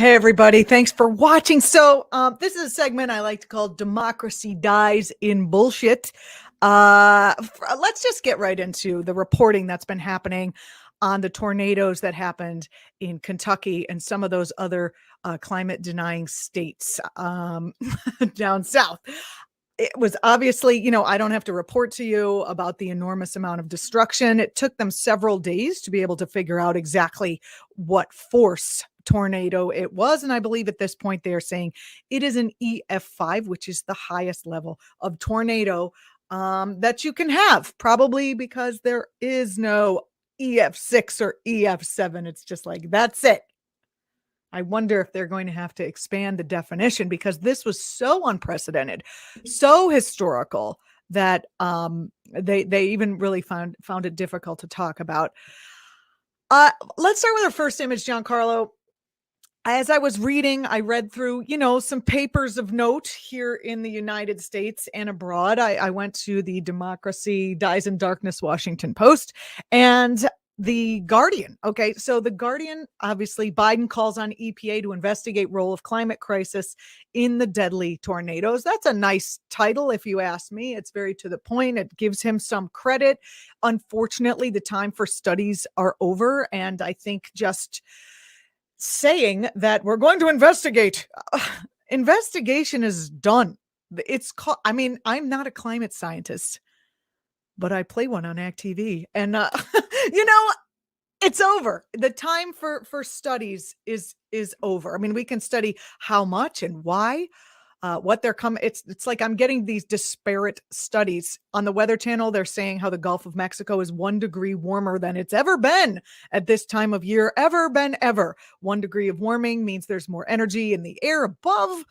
Hey, everybody. Thanks for watching. So this is a segment I like to call Democracy Dies in Bullshit. Let's just get right into the reporting that's been happening on the tornadoes that happened in Kentucky and some of those other climate denying states down south. It was obviously, I don't have to report to you about the enormous amount of destruction. It took them several days to be able to figure out exactly what force tornado it was. And I believe at this point they are saying it is an EF5, which is the highest level of tornado that you can have, probably because there is no EF6 or EF7. It's just like, that's it. I wonder if they're going to have to expand the definition because this was so unprecedented, so historical that they even really found it difficult to talk about. Let's start with our first image, Giancarlo. As I was reading, I read through, some papers of note here in the United States and abroad. I went to the Democracy Dies in Darkness Washington Post and the Guardian. Okay, so the Guardian, obviously, Biden calls on EPA to investigate role of climate crisis in the deadly tornadoes. That's a nice title, if you ask me. It's very to the point. It gives him some credit. Unfortunately, the time for studies are over, and I think just saying that we're going to investigate, investigation is done. It's called, I'm not a climate scientist, but I play one on act.tv, and it's over. The time for studies is over. We can study how much and why, what they're coming. It's like I'm getting these disparate studies on the Weather Channel. They're saying how the Gulf of Mexico is 1 degree warmer than it's ever been at this time of year, ever. 1 degree of warming means there's more energy in the air above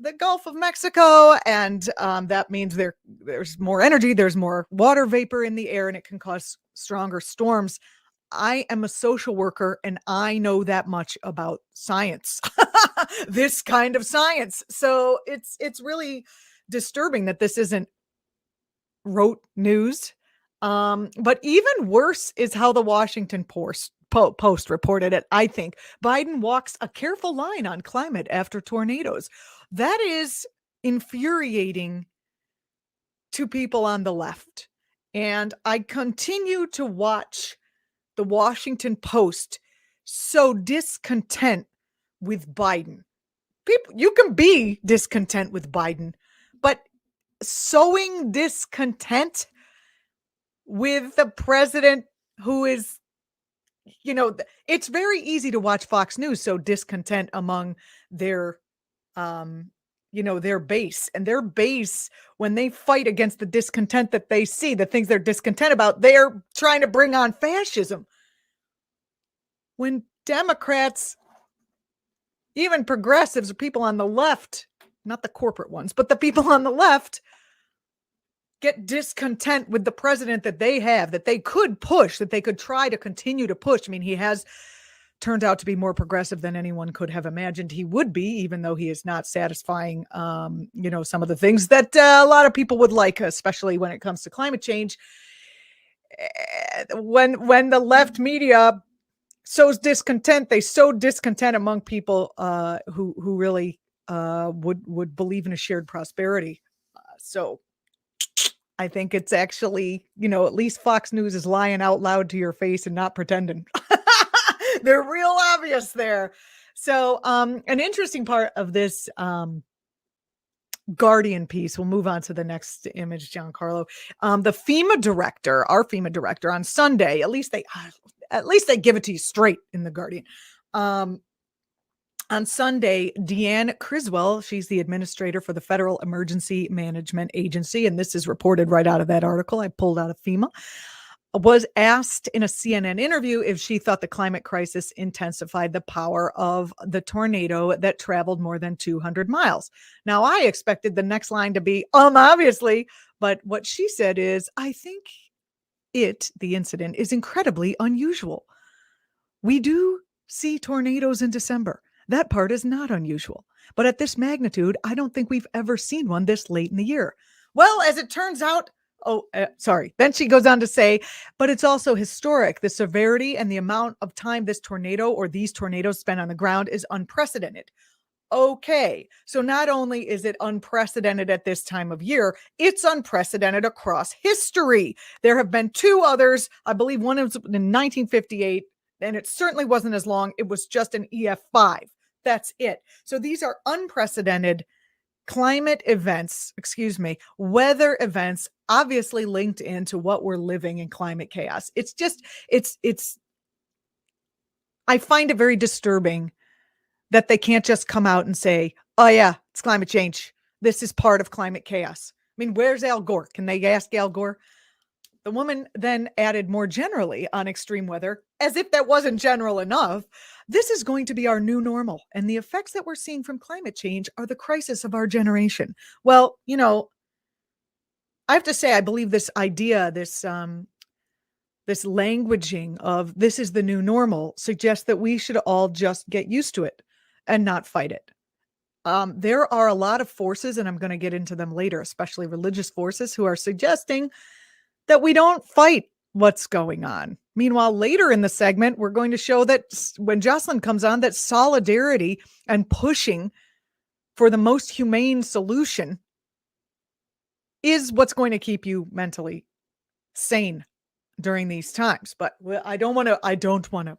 the Gulf of Mexico, and that means there's more energy, there's more water vapor in the air, and it can cause stronger storms. I am a social worker, and I know that much about science, this kind of science. So it's really disturbing that this isn't rote news. But even worse is how the Washington Post reported it. I think Biden walks a careful line on climate after tornadoes. That is infuriating to people on the left. And I continue to watch the Washington Post so discontent with Biden. People, you can be discontent with Biden, but sowing discontent with the president who is, it's very easy to watch Fox News so discontent among their their base, and their base, when they fight against the discontent that they see, the things they're discontent about, they're trying to bring on fascism. When Democrats, even progressives, or people on the left, not the corporate ones, but the people on the left, get discontent with the president that they have, that they could push, that they could try to continue to push. He has turned out to be more progressive than anyone could have imagined he would be, even though he is not satisfying, some of the things that a lot of people would like, especially when it comes to climate change. When the left media sows discontent, they sow discontent among people who really would believe in a shared prosperity. So I think it's actually, at least Fox News is lying out loud to your face and not pretending. They're real obvious there. So an interesting part of this Guardian piece, we'll move on to the next image, Giancarlo. The FEMA director, our FEMA director, on Sunday, at least they give it to you straight in the Guardian. On Sunday, Deanne Criswell, she's the administrator for the Federal Emergency Management Agency, and this is reported right out of that article I pulled out of FEMA, was asked in a CNN interview if she thought the climate crisis intensified the power of the tornado that traveled more than 200 miles. Now, I expected the next line to be, obviously, but what she said is, I think the incident is incredibly unusual. We do see tornadoes in December. That part is not unusual. But at this magnitude, I don't think we've ever seen one this late in the year. Well, as it turns out, Sorry. Then she goes on to say, but it's also historic. The severity and the amount of time this tornado or these tornadoes spent on the ground is unprecedented. Okay. So not only is it unprecedented at this time of year, it's unprecedented across history. There have been two others. I believe one was in 1958, and it certainly wasn't as long. It was just an EF5. That's it. So these are unprecedented climate events, weather events, obviously linked into what we're living in climate chaos. It's just, I find it very disturbing that they can't just come out and say, oh yeah, it's climate change. This is part of climate chaos. I mean, where's Al Gore? Can they ask Al Gore? The woman then added more generally on extreme weather, as if that wasn't general enough. This is going to be our new normal, and the effects that we're seeing from climate change are the crisis of our generation. Well, I have to say, I believe this idea, this languaging of this is the new normal suggests that we should all just get used to it and not fight it. There are a lot of forces, and I'm going to get into them later, especially religious forces, who are suggesting that we don't fight what's going on. Meanwhile, later in the segment, we're going to show that when Jocelyn comes on, that solidarity and pushing for the most humane solution is what's going to keep you mentally sane during these times. But I don't want to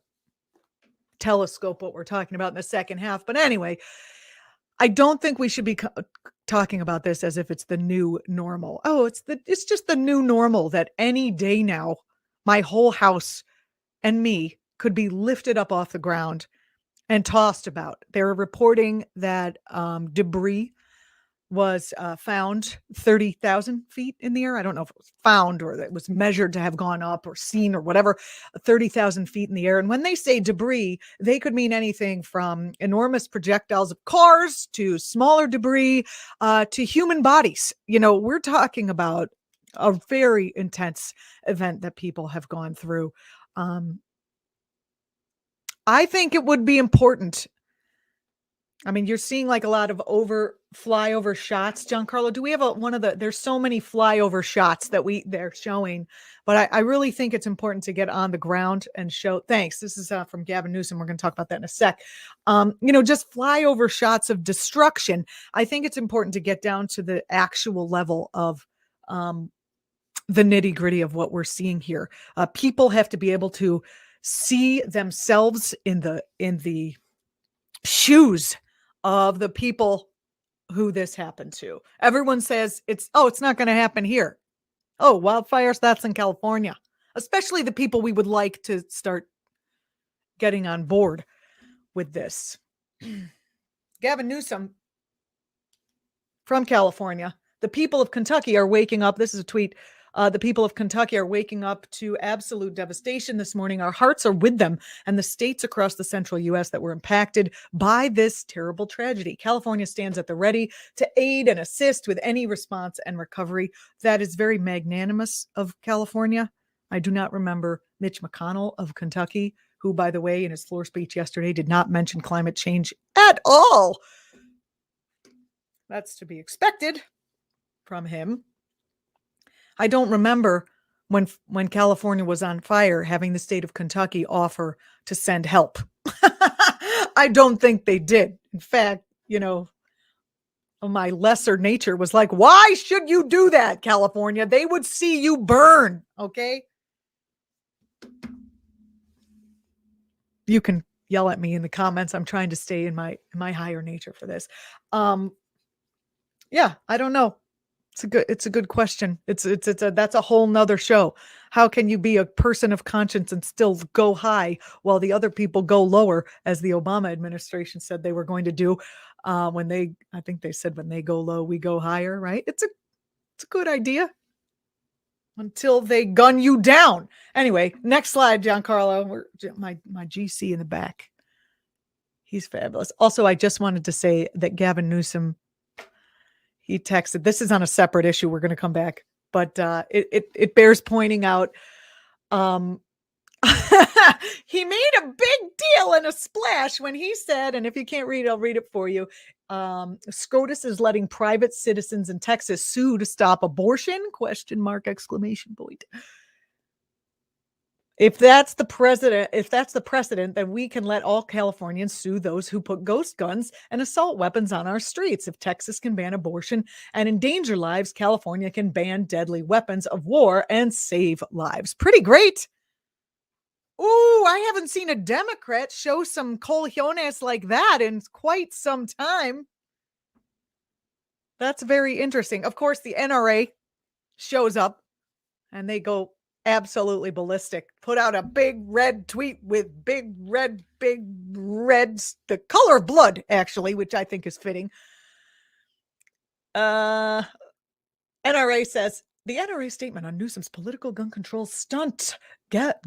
telescope what we're talking about in the second half. But anyway, I don't think we should be talking about this as if it's the new normal. Oh, it's just the new normal that any day now, my whole house and me could be lifted up off the ground and tossed about. They're reporting that debris was found 30,000 feet in the air. I don't know if it was found or that it was measured to have gone up or seen or whatever, 30,000 feet in the air. And when they say debris, they could mean anything from enormous projectiles of cars to smaller debris to human bodies. We're talking about a very intense event that people have gone through. I think it would be important. I mean, you're seeing like a lot of flyover shots. Giancarlo, do we have there's so many flyover shots that they're showing, but I really think it's important to get on the ground and show. Thanks. This is from Gavin Newsom. We're going to talk about that in a sec. Just flyover shots of destruction. I think it's important to get down to the actual level of the nitty gritty of what we're seeing here. People have to be able to see themselves in the shoes of the people who this happened to. Everyone says it's not going to happen here. Oh, wildfires, that's in California. Especially the people we would like to start getting on board with this. Gavin Newsom from California. The people of Kentucky are waking up. This is a tweet. The people of Kentucky are waking up to absolute devastation this morning. Our hearts are with them and the states across the central U.S. that were impacted by this terrible tragedy. California stands at the ready to aid and assist with any response and recovery. That is very magnanimous of California. I do not remember Mitch McConnell of Kentucky, who, by the way, in his floor speech yesterday, did not mention climate change at all. That's to be expected from him. I don't remember when California was on fire having the state of Kentucky offer to send help. I don't think they did. In fact, my lesser nature was like, why should you do that, California? They would see you burn, okay? You can yell at me in the comments. I'm trying to stay in my higher nature for this. Yeah, I don't know. It's a good question. That's a whole nother show. How can you be a person of conscience and still go high while the other people go lower, as the Obama administration said they were going to do? I think they said when they go low, we go higher, right? It's a good idea until they gun you down. Anyway, next slide, Giancarlo. My GC in the back. He's fabulous. Also, I just wanted to say that Gavin Newsom, he texted, this is on a separate issue. We're going to come back, but it bears pointing out. He made a big deal and a splash when he said, and if you can't read, I'll read it for you. SCOTUS is letting private citizens in Texas sue to stop abortion? ? Exclamation point. If that's the precedent, then we can let all Californians sue those who put ghost guns and assault weapons on our streets. If Texas can ban abortion and endanger lives, California can ban deadly weapons of war and save lives. Pretty great. Ooh, I haven't seen a Democrat show some cojones like that in quite some time. That's very interesting. Of course, the NRA shows up and they go absolutely ballistic. Put out a big red tweet with big reds, the color of blood, actually, which I think is fitting. NRA says, the NRA statement on Newsom's political gun control stunt.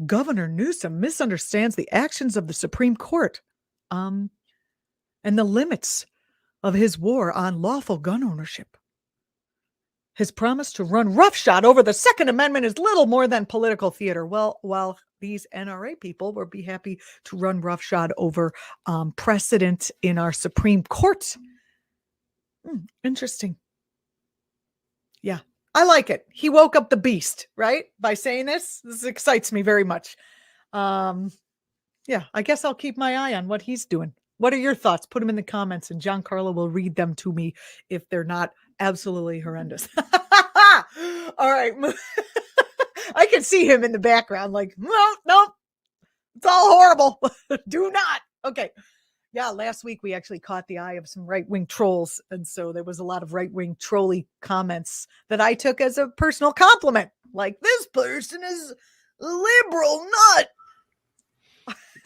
Governor Newsom misunderstands the actions of the Supreme Court and the limits of his war on lawful gun ownership. His promise to run roughshod over the Second Amendment is little more than political theater. Well, while these NRA people would be happy to run roughshod over precedent in our Supreme Court. Interesting. Yeah, I like it. He woke up the beast, right? By saying this. This excites me very much. Yeah, I guess I'll keep my eye on what he's doing. What are your thoughts? Put them in the comments and Giancarlo will read them to me if they're not absolutely horrendous. All right. I can see him in the background like, no, it's all horrible. Do not. Okay. Yeah, last week we actually caught the eye of some right-wing trolls. And so there was a lot of right-wing trolly comments that I took as a personal compliment. Like, this person is a liberal nut.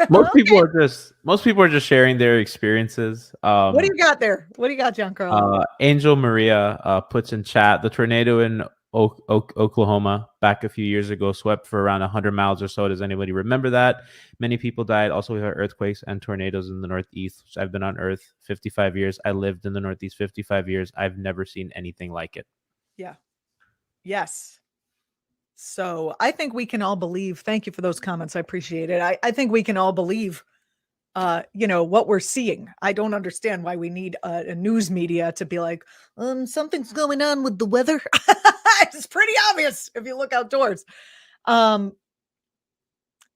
Most people are just sharing their experiences. What do you got there? What do you got, Giancarlo? Angel Maria puts in chat, the tornado in Oklahoma back a few years ago swept for around 100 miles or so. Does anybody remember that? Many people died. Also, we had earthquakes and tornadoes in the Northeast. I've been on Earth 55 years. I lived in the Northeast 55 years. I've never seen anything like it. Yeah. Yes. So I think we can all believe. Thank you for those comments. I appreciate it. I think we can all believe, what we're seeing. I don't understand why we need a news media to be like, something's going on with the weather. It's pretty obvious if you look outdoors.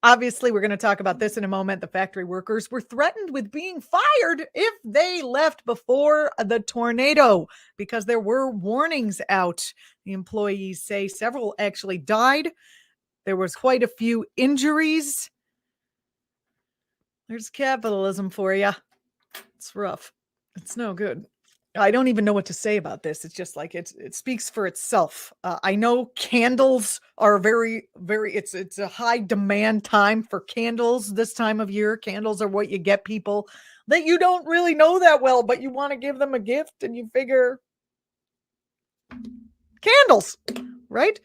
Obviously, we're going to talk about this in a moment. The factory workers were threatened with being fired if they left before the tornado because there were warnings out. The employees say several actually died. There was quite a few injuries. There's capitalism for you. It's rough. It's no good. I don't even know what to say about this. It's just like it speaks for itself. I know candles are very, very, it's a high demand time for candles this time of year. Candles are what you get people that you don't really know that well, but you want to give them a gift and you figure candles, right?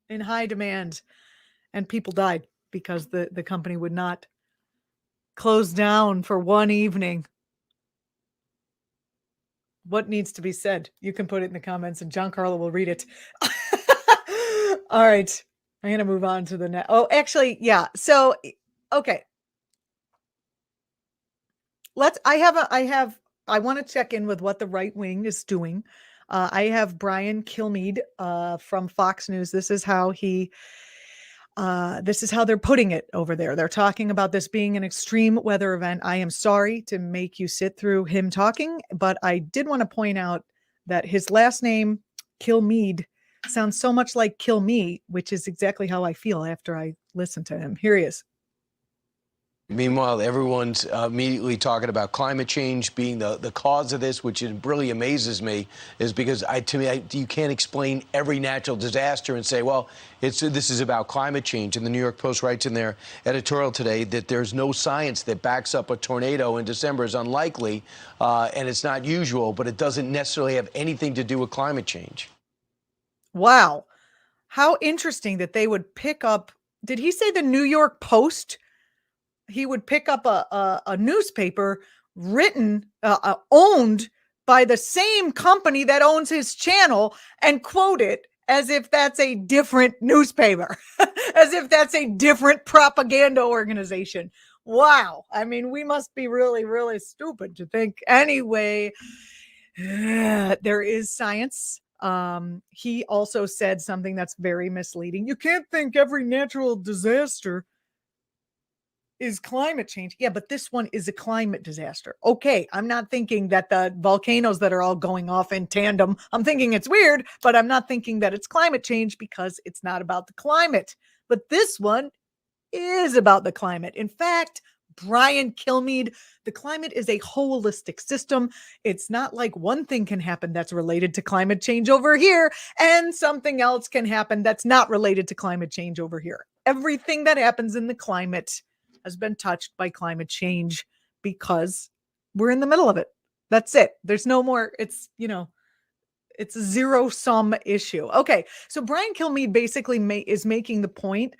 In high demand. And people died because the company would not close down for one evening. What needs to be said? You can put it in the comments and Giancarlo will read it. All right. I'm going to move on to the next. Oh, actually, yeah. So, okay. I want to check in with what the right wing is doing. I have Brian Kilmeade from Fox News. This is how they're putting it over there. They're talking about this being an extreme weather event. I am sorry to make you sit through him talking, but I did want to point out that his last name, Kilmeade, sounds so much like Kill Me, which is exactly how I feel after I listen to him. Here he is. Meanwhile, everyone's immediately talking about climate change being the cause of this, which really amazes me, is because you can't explain every natural disaster and say, well, this is about climate change. And the New York Post writes in their editorial today that there's no science that backs up a tornado in December is unlikely, and it's not usual, but it doesn't necessarily have anything to do with climate change. Wow. How interesting that they would pick up. Did he say the New York Post? He would pick up a newspaper owned by the same company that owns his channel and quote it as if that's a different newspaper, as if that's a different propaganda organization. Wow. I mean, we must be really, really stupid to think. Anyway, there is science. He also said something that's very misleading. You can't think every natural disaster is climate change. Yeah, but this one is a climate disaster. Okay, I'm not thinking that the volcanoes that are all going off in tandem, I'm thinking it's weird, but I'm not thinking that it's climate change because it's not about the climate. But this one is about the climate. In fact, Brian Kilmeade, the climate is a holistic system. It's not like one thing can happen that's related to climate change over here and something else can happen that's not related to climate change over here. Everything that happens in the climate has been touched by climate change because we're in the middle of it. That's it. There's no more. It's, it's a zero sum issue. Okay. So Brian Kilmeade basically is making the point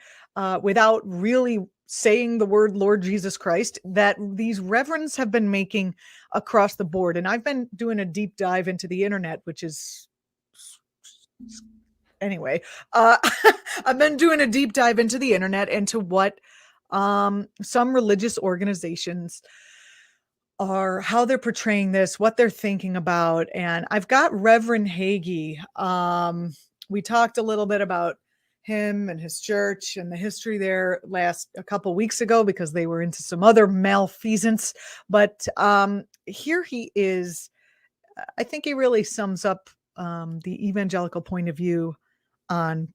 without really saying the word Lord Jesus Christ that these reverends have been making across the board. And I've been doing a deep dive into the internet, which is anyway, I've been doing a deep dive into the internet into what some religious organizations are, how they're portraying this, what they're thinking about. And I've got Reverend Hagee. We talked a little bit about him and his church and the history there a couple weeks ago because they were into some other malfeasance. But here he is. I think he really sums up the evangelical point of view on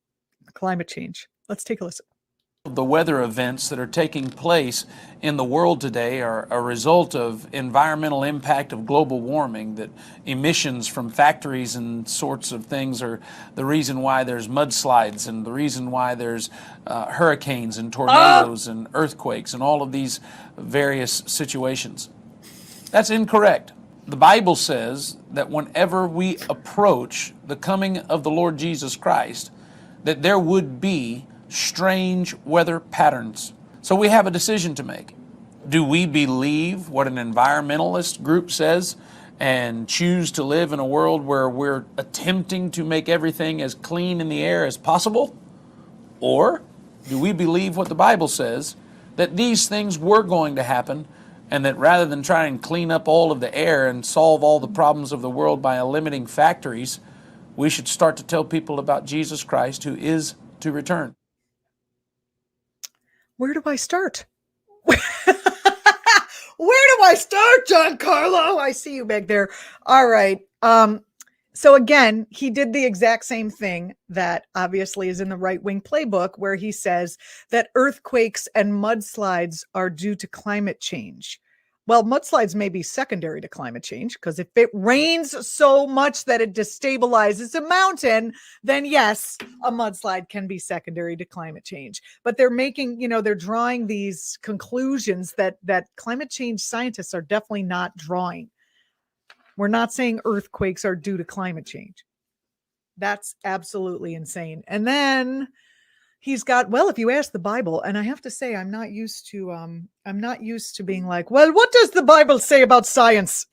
climate change. Let's take a listen. The weather events that are taking place in the world today are a result of environmental impact of global warming, that emissions from factories and sorts of things are the reason why there's mudslides and the reason why there's hurricanes and tornadoes and earthquakes and all of these various situations. That's incorrect. The Bible says that whenever we approach the coming of the Lord Jesus Christ, that there would be strange weather patterns. So we have a decision to make. Do we believe what an environmentalist group says and choose to live in a world where we're attempting to make everything as clean in the air as possible? Or do we believe what the Bible says, that these things were going to happen, and that rather than try and clean up all of the air and solve all the problems of the world by limiting factories, we should start to tell people about Jesus Christ, who is to return? Where do I start? Where do I start, Giancarlo? I see you back there. All right. So again, he did the exact same thing that obviously is in the right-wing playbook, where he says that earthquakes and mudslides are due to climate change. Well, mudslides may be secondary to climate change, because if it rains so much that it destabilizes a mountain, then yes, a mudslide can be secondary to climate change. But they're making, they're drawing these conclusions that climate change scientists are definitely not drawing. We're not saying earthquakes are due to climate change. That's absolutely insane. And then he's got, well, if you ask the Bible, and I have to say, I'm not used to being like, well, what does the Bible say about science?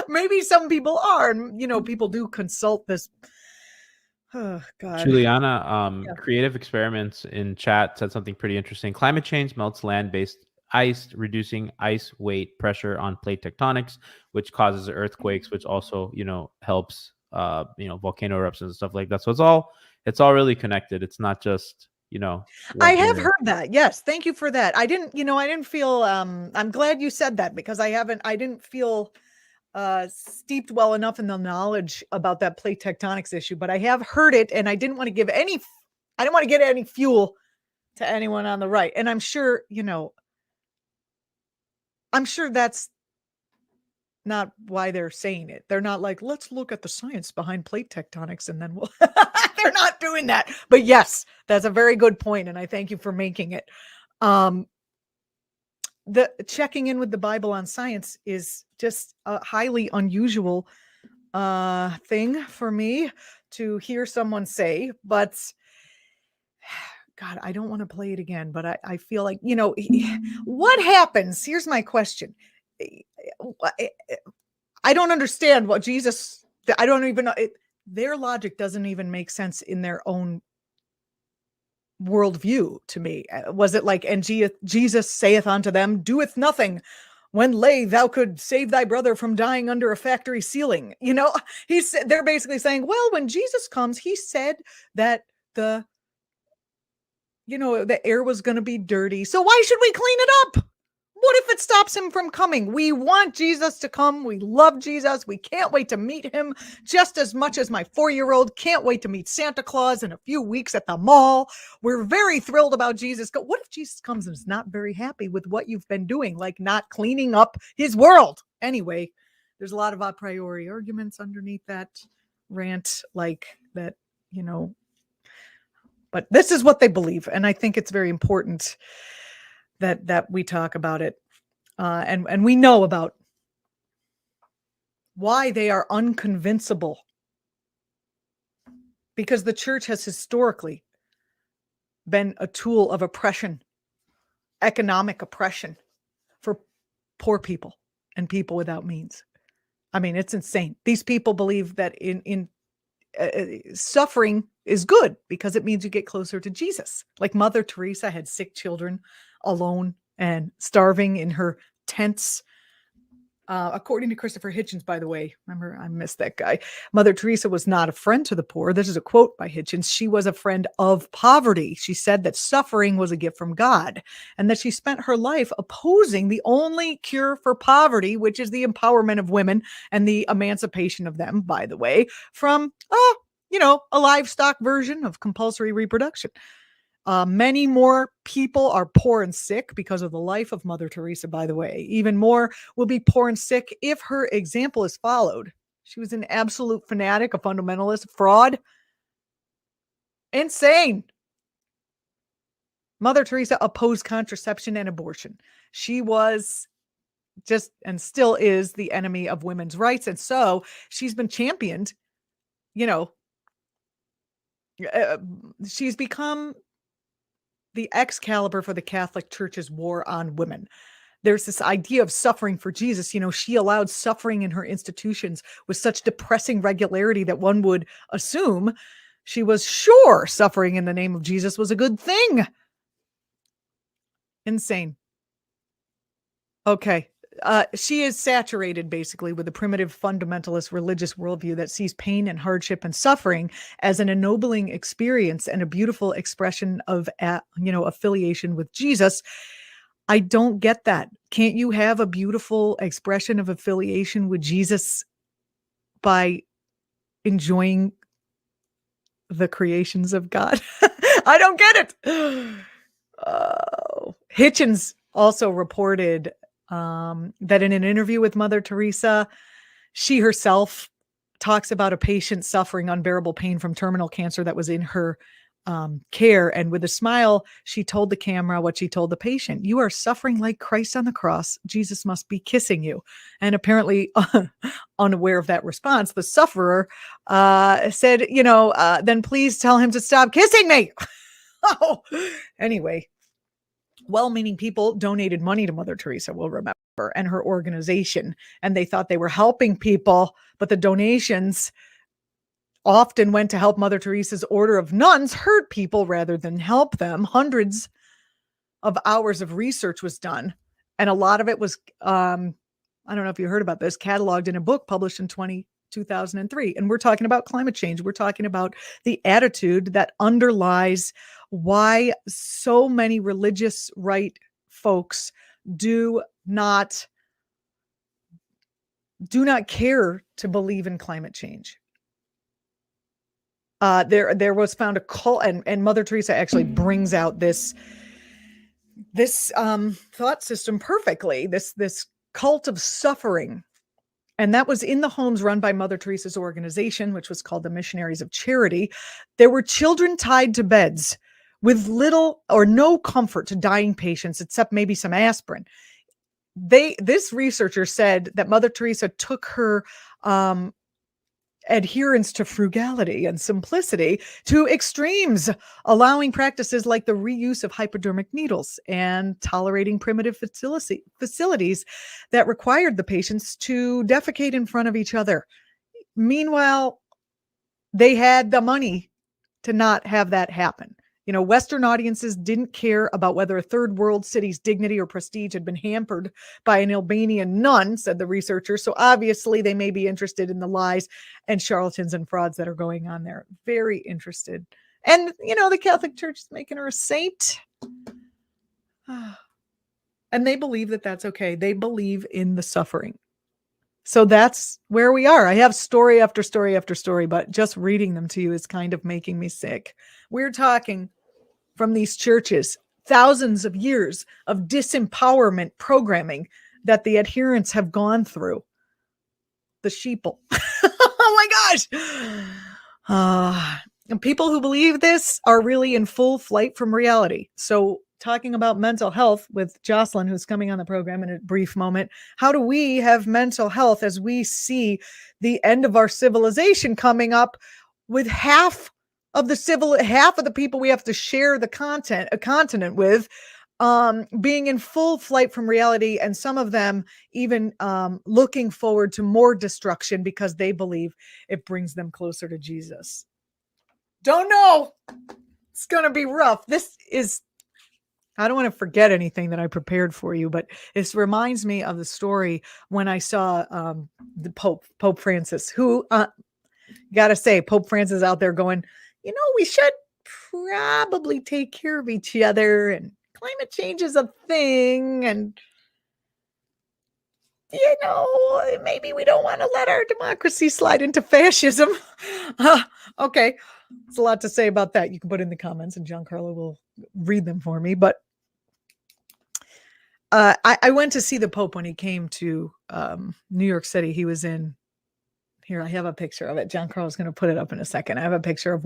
Maybe some people are, and, people do consult this. Oh, God. Juliana, Yeah. Creative Experiments in chat said something pretty interesting. Climate change melts land-based ice, reducing ice weight pressure on plate tectonics, which causes earthquakes, which also, helps, volcano eruptions and stuff like that. So it's all really connected. It's not just, I have heard that. Yes. Thank you for that. I didn't feel, I'm glad you said that, because I didn't feel steeped well enough in the knowledge about that plate tectonics issue, but I have heard it, and I didn't want to get any fuel to anyone on the right. And I'm sure that's not why they're saying it. They're not like, let's look at the science behind plate tectonics and then we'll they're not doing that. But yes, that's a very good point, and I thank you for making it. The checking in with the Bible on science is just a highly unusual thing for me to hear someone say, but God, I don't want to play it again, but I feel like, what happens? Here's my question. I don't understand what Jesus, I don't even know. Their logic doesn't even make sense in their own worldview to me. Was it like, and Jesus saith unto them, doeth nothing, when lay thou could save thy brother from dying under a factory ceiling? You know, they're basically saying, well, when Jesus comes, he said that the air was going to be dirty. So why should we clean it up? What if it stops him from coming? We want Jesus to come. We love Jesus. We can't wait to meet him just as much as my 4-year-old can't wait to meet Santa Claus in a few weeks at the mall. We're very thrilled about Jesus. What if Jesus comes and is not very happy with what you've been doing, like not cleaning up his world? Anyway, there's a lot of a priori arguments underneath that rant, like that, but this is what they believe. And I think it's very important that we talk about it, and we know about why they are unconvincible, because the church has historically been a tool of oppression, economic oppression for poor people and people without means. I mean, it's insane. These people believe that in suffering is good because it means you get closer to Jesus. Like Mother Teresa had sick children alone and starving in her tents. According to Christopher Hitchens, by the way, remember, I missed that guy. Mother Teresa was not a friend to the poor. This is a quote by Hitchens. She was a friend of poverty. She said that suffering was a gift from God, and that she spent her life opposing the only cure for poverty, which is the empowerment of women and the emancipation of them, by the way, from, a livestock version of compulsory reproduction. Many more people are poor and sick because of the life of Mother Teresa, by the way. Even more will be poor and sick if her example is followed. She was an absolute fanatic, a fundamentalist, fraud. Insane. Mother Teresa opposed contraception and abortion. She was just, and still is, the enemy of women's rights. And so she's been championed, she's become the Excalibur for the Catholic Church's war on women. There's this idea of suffering for Jesus. She allowed suffering in her institutions with such depressing regularity that one would assume she was sure suffering in the name of Jesus was a good thing. Insane. Okay. She is saturated basically with a primitive fundamentalist religious worldview that sees pain and hardship and suffering as an ennobling experience and a beautiful expression of, affiliation with Jesus. I don't get that. Can't you have a beautiful expression of affiliation with Jesus by enjoying the creations of God? I don't get it. Hitchens also reported that in an interview with Mother Teresa, she herself talks about a patient suffering unbearable pain from terminal cancer that was in her care. And with a smile, she told the camera what she told the patient: "You are suffering like Christ on the cross. Jesus must be kissing you." And apparently unaware of that response, the sufferer said, "Then please tell him to stop kissing me." Oh, anyway. Well-meaning people donated money to Mother Teresa, we'll remember, and her organization, and they thought they were helping people, but the donations often went to help Mother Teresa's order of nuns hurt people rather than help them. Hundreds of hours of research was done, and a lot of it was, I don't know if you heard about this, cataloged in a book published in 2003. And we're talking about climate change. We're talking about the attitude that underlies why so many religious right folks do not care to believe in climate change. There was found a cult, and Mother Teresa actually brings out this thought system perfectly, this cult of suffering. And that was in the homes run by Mother Teresa's organization, which was called the Missionaries of Charity. There were children tied to beds with little or no comfort to dying patients, except maybe some aspirin. This researcher said that Mother Teresa took her adherence to frugality and simplicity to extremes, allowing practices like the reuse of hypodermic needles and tolerating primitive facilities that required the patients to defecate in front of each other. Meanwhile, they had the money to not have that happen. Western audiences didn't care about whether a third world city's dignity or prestige had been hampered by an Albanian nun, said the researcher. So obviously they may be interested in the lies and charlatans and frauds that are going on there. Very interested. And, the Catholic Church is making her a saint. And they believe that that's okay. They believe in the suffering. So that's where we are. I have story after story after story, but just reading them to you is kind of making me sick. We're talking from these churches, thousands of years of disempowerment programming that the adherents have gone through. The sheeple. Oh my gosh. And people who believe this are really in full flight from reality. So talking about mental health with Jocelyn, who's coming on the program in a brief moment. How do we have mental health as we see the end of our civilization coming up with half of the people we have to share a continent with, being in full flight from reality, and some of them even looking forward to more destruction because they believe it brings them closer to Jesus. Don't know. It's going to be rough. I don't want to forget anything that I prepared for you, but this reminds me of the story when I saw the Pope Francis, who, gotta say, Pope Francis out there going, we should probably take care of each other, and climate change is a thing, and, maybe we don't want to let our democracy slide into fascism. Okay. There's a lot to say about that. You can put in the comments and Giancarlo will read them for me. But I went to see the Pope when he came to New York City. He was in here. I have a picture of it. Giancarlo's going to put it up in a second. I have a picture of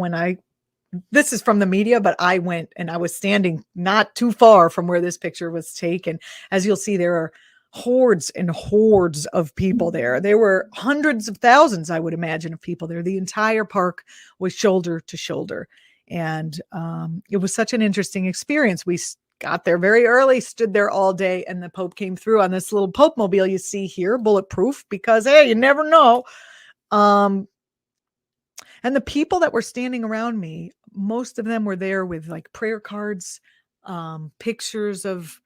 this is from the media, but I went and I was standing not too far from where this picture was taken. As you'll see, there are hordes and hordes of people there. There were hundreds of thousands, I would imagine, of people there. The entire park was shoulder to shoulder. And it was such an interesting experience. We got there very early, stood there all day, and the Pope came through on this little Pope mobile you see here, bulletproof, because, hey, you never know. And the people that were standing around me, most of them were there with like prayer cards, pictures of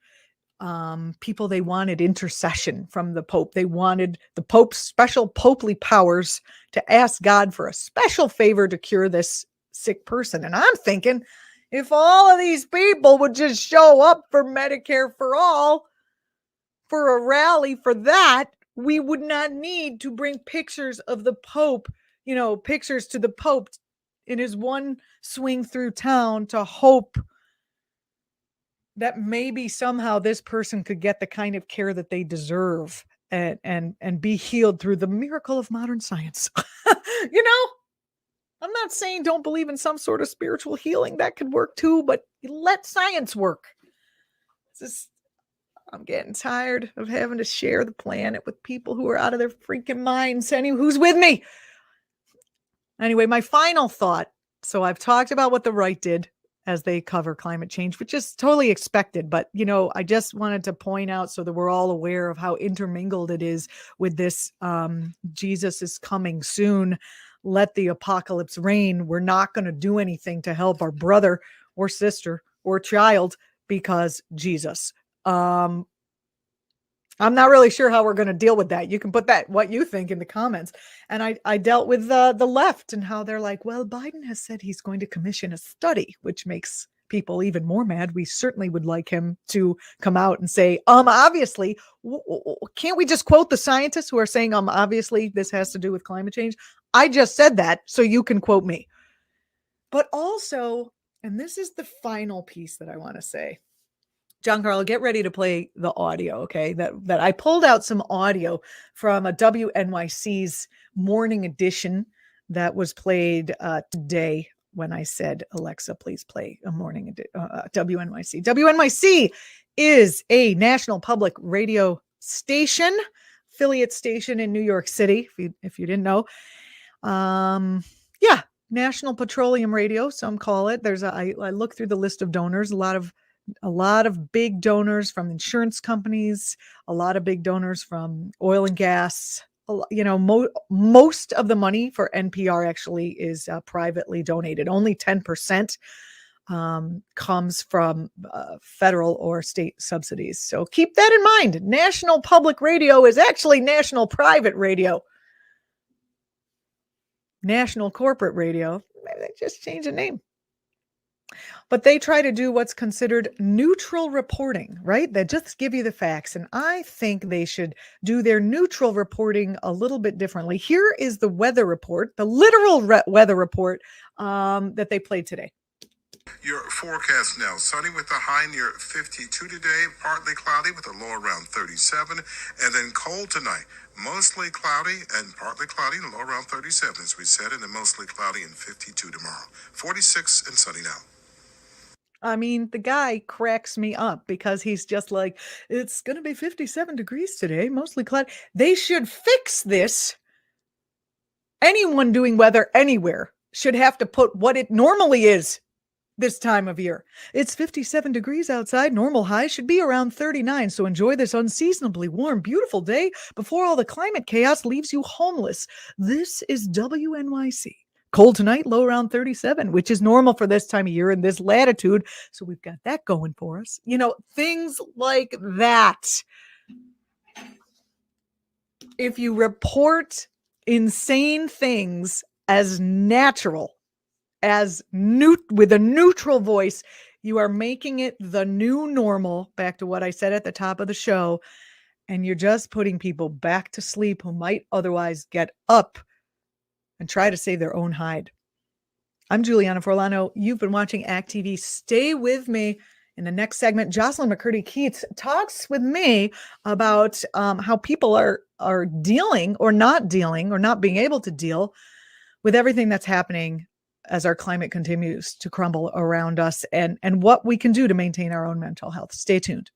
people they wanted intercession from the Pope. They wanted the Pope's special popely powers to ask God for a special favor to cure this sick person. And I'm thinking, if all of these people would just show up for Medicare for all, for a rally for that, we would not need to bring pictures of the Pope, pictures to the Pope in his one swing through town to hope that maybe somehow this person could get the kind of care that they deserve and be healed through the miracle of modern science. I'm not saying don't believe in some sort of spiritual healing. That could work too, but let science work. I'm getting tired of having to share the planet with people who are out of their freaking minds. Who's with me? Anyway, my final thought. So I've talked about what the right did as they cover climate change, which is totally expected. But, I just wanted to point out so that we're all aware of how intermingled it is with this Jesus is coming soon. Let the apocalypse reign. We're not going to do anything to help our brother or sister or child because Jesus. I'm not really sure how we're going to deal with that. You can put what you think in the comments. And I dealt with the left and how they're like, well, Biden has said he's going to commission a study, which makes people even more mad. We certainly would like him to come out and say, obviously, can't we just quote the scientists who are saying, obviously this has to do with climate change? I just said that, so you can quote me. But also, and this is the final piece that I want to say, Giancarlo, get ready to play the audio, okay? That I pulled out some audio from a WNYC's morning edition that was played today when I said, Alexa, please play a morning WNYC. WNYC is a national public radio station, affiliate station in New York City, if you didn't know. National Petroleum Radio, some call it. I look through the list of donors, a lot of big donors from insurance companies, a lot of big donors from oil and gas. Most of the money for NPR actually is privately donated. Only 10% comes from federal or state subsidies. So keep that in mind. National Public Radio is actually National Private Radio. National Corporate Radio, maybe they just changed the name. But they try to do what's considered neutral reporting, right? They just give you the facts. And I think they should do their neutral reporting a little bit differently. Here is the weather report, the literal weather report that they played today. Your forecast now, sunny with a high near 52 today, partly cloudy with a low around 37, and then cold tonight. Mostly cloudy and partly cloudy and low around 37, as we said, and then mostly cloudy and 52 tomorrow. 46 and sunny now. I mean, the guy cracks me up because he's just like, it's going to be 57 degrees today, mostly cloudy. They should fix this. Anyone doing weather anywhere should have to put what it normally is this time of year. It's 57 degrees outside. Normal high should be around 39. So enjoy this unseasonably warm, beautiful day before all the climate chaos leaves you homeless. This is WNYC. Cold tonight, low around 37, which is normal for this time of year in this latitude. So we've got that going for us. You know, things like that. If you report insane things as natural, with a neutral voice, you are making it the new normal, back to what I said at the top of the show, and you're just putting people back to sleep who might otherwise get up and try to save their own hide. I'm Julianna Forlano. You've been watching Act TV. Stay with me. In the next segment, Jocelyn McCurdy-Keats talks with me about how people are dealing or not being able to deal with everything that's happening as our climate continues to crumble around us, and what we can do to maintain our own mental health. Stay tuned.